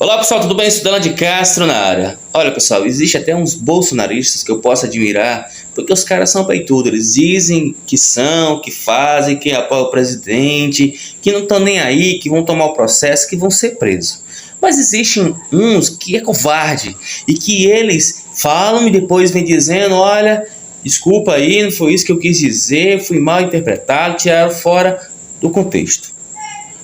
Olá pessoal, tudo bem? Estudando de Castro na área. Olha pessoal, existe até uns bolsonaristas que eu posso admirar, porque os caras são peitudos. Eles dizem que são, que fazem, que apoiam o presidente, que não estão nem aí, que vão tomar o processo, que vão ser presos. Mas existem uns que é covarde e que eles falam e depois vêm dizendo: olha, desculpa aí, não foi isso que eu quis dizer, fui mal interpretado, tiraram fora do contexto.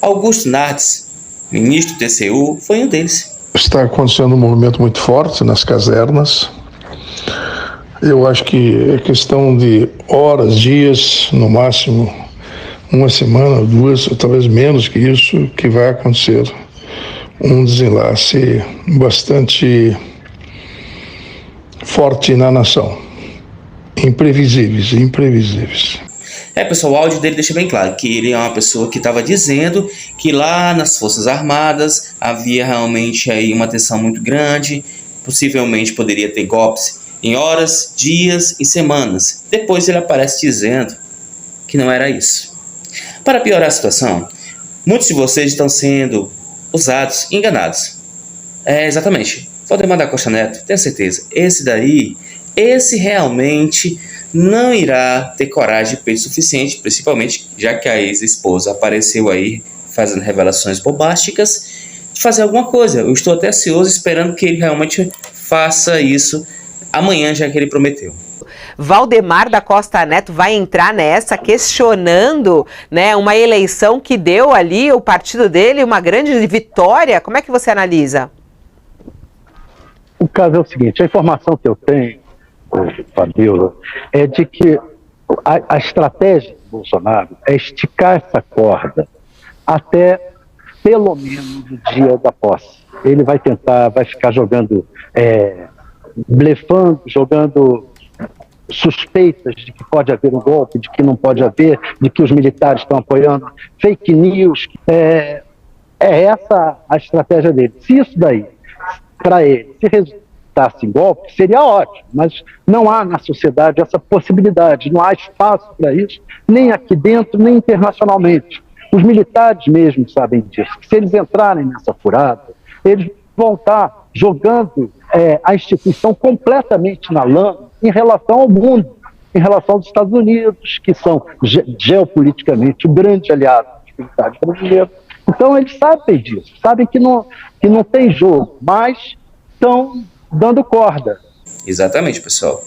Augusto Nardes, ministro do TCU, foi um deles. Está acontecendo um movimento muito forte nas casernas. Eu acho que é questão de horas, dias, no máximo uma semana, duas, ou talvez menos que isso, que vai acontecer um desenlace bastante forte na nação. Imprevisíveis. Pessoal, o áudio dele deixa bem claro que ele é uma pessoa que estava dizendo que lá nas Forças Armadas havia realmente aí uma tensão muito grande, possivelmente poderia ter golpes em horas, dias e semanas. Depois ele aparece dizendo que não era isso. Para piorar a situação, muitos de vocês estão sendo usados, enganados. Exatamente. Valdemar da Costa Neto, tenho certeza. Esse realmente não irá ter coragem de peito suficiente, principalmente já que a ex-esposa apareceu aí fazendo revelações bombásticas, de fazer alguma coisa. Eu estou até ansioso esperando que ele realmente faça isso amanhã, já que ele prometeu. Valdemar da Costa Neto vai entrar nessa, questionando, né, uma eleição que deu ali o partido dele uma grande vitória. Como é que você analisa? O caso é o seguinte: a informação que eu tenho, Fabiola, é de que a estratégia do Bolsonaro é esticar essa corda até pelo menos o dia da posse. Ele vai ficar jogando, blefando, jogando suspeitas de que pode haver um golpe, de que não pode haver, de que os militares estão apoiando, fake news. É essa a estratégia dele. Se isso daí, para ele, se resultasse em golpe, seria ótimo, mas não há na sociedade essa possibilidade, não há espaço para isso, nem aqui dentro, nem internacionalmente. Os militares mesmo sabem disso, que se eles entrarem nessa furada, eles vão estar jogando a instituição completamente na lama em relação ao mundo, em relação aos Estados Unidos, que são geopoliticamente o grande aliado dos militares brasileiros. Então eles sabem disso, sabem que não tem jogo, mas estão dando corda. Exatamente, pessoal.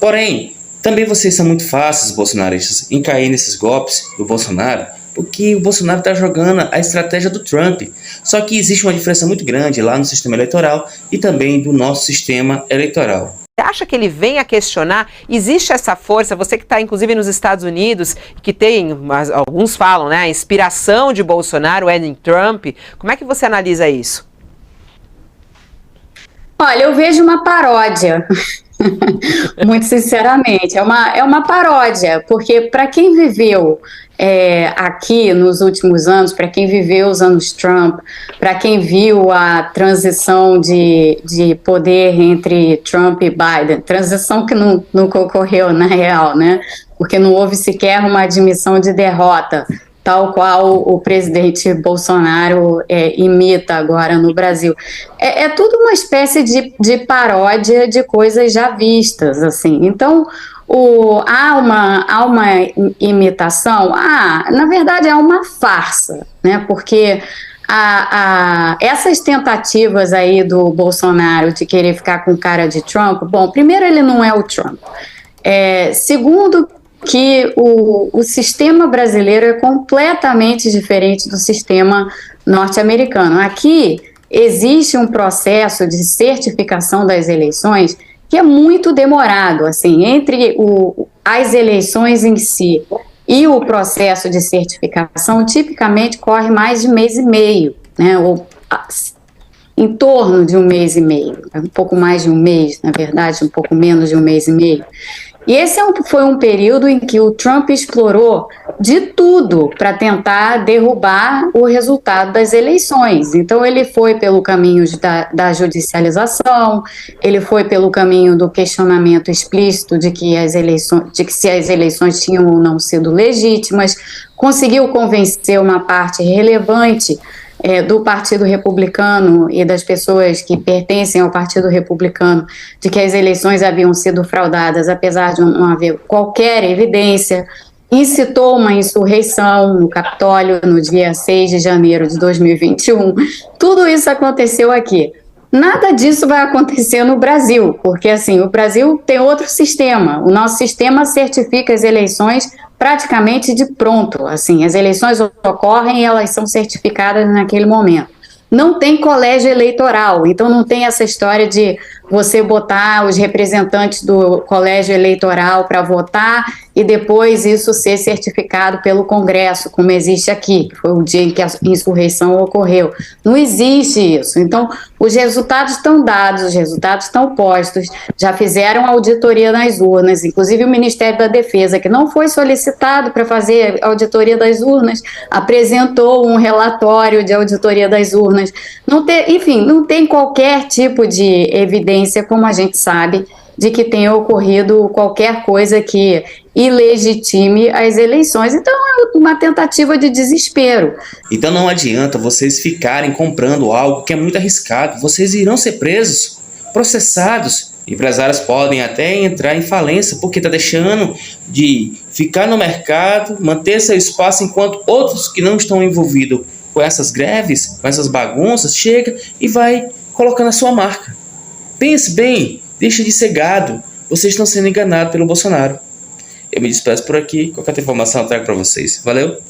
Porém, também vocês são muito fáceis, bolsonaristas, em cair nesses golpes do Bolsonaro, porque o Bolsonaro está jogando a estratégia do Trump. Só que existe uma diferença muito grande lá no sistema eleitoral e também do nosso sistema eleitoral. Você acha que ele vem a questionar? Existe essa força, você que está inclusive nos Estados Unidos, que tem, alguns falam, né, a inspiração de Bolsonaro é em Trump. Como é que você analisa isso? Olha, eu vejo uma paródia, muito sinceramente, é uma paródia, porque para quem viveu aqui nos últimos anos, para quem viveu os anos Trump, para quem viu a transição de poder entre Trump e Biden, transição que nunca ocorreu na real, né? Porque não houve sequer uma admissão de derrota, tal qual o presidente Bolsonaro imita agora no Brasil. É tudo uma espécie de paródia de coisas já vistas, assim. Então, há uma imitação, na verdade é uma farsa, né? Porque essas tentativas aí do Bolsonaro de querer ficar com cara de Trump, bom, primeiro ele não é o Trump. Segundo, que o sistema brasileiro é completamente diferente do sistema norte-americano. Aqui existe um processo de certificação das eleições que é muito demorado, assim, entre as eleições em si e o processo de certificação, tipicamente corre mais de mês e meio, né, ou em torno de um mês e meio, um pouco mais de um mês, na verdade, um pouco menos de um mês e meio. E esse foi um período em que o Trump explorou de tudo para tentar derrubar o resultado das eleições. Então ele foi pelo caminho da judicialização, ele foi pelo caminho do questionamento explícito de que se as eleições tinham ou não sido legítimas, conseguiu convencer uma parte relevante do Partido Republicano e das pessoas que pertencem ao Partido Republicano de que as eleições haviam sido fraudadas, apesar de não haver qualquer evidência, incitou uma insurreição no Capitólio no dia 6 de janeiro de 2021. Tudo isso aconteceu aqui. Nada disso vai acontecer no Brasil, porque assim, o Brasil tem outro sistema. O nosso sistema certifica as eleições praticamente de pronto. Assim, as eleições ocorrem e elas são certificadas naquele momento. Não tem colégio eleitoral, então não tem essa história de você botar os representantes do colégio eleitoral para votar e depois isso ser certificado pelo Congresso, como existe aqui, que foi o dia em que a insurreição ocorreu. Não existe isso. Então, os resultados estão dados, os resultados estão postos, já fizeram auditoria nas urnas, inclusive o Ministério da Defesa, que não foi solicitado para fazer auditoria das urnas, apresentou um relatório de auditoria das urnas. Enfim, não tem qualquer tipo de evidência, como a gente sabe, de que tenha ocorrido qualquer coisa que ilegitime as eleições. Então é uma tentativa de desespero. Então não adianta vocês ficarem comprando algo que é muito arriscado. Vocês irão ser presos, processados. Empresários podem até entrar em falência porque está deixando de ficar no mercado, manter seu espaço, enquanto outros que não estão envolvidos com essas greves, com essas bagunças, chega e vai colocando a sua marca. Pense bem, deixe de ser gado. Vocês estão sendo enganados pelo Bolsonaro. Eu me despeço por aqui. Qualquer informação eu trago para vocês. Valeu!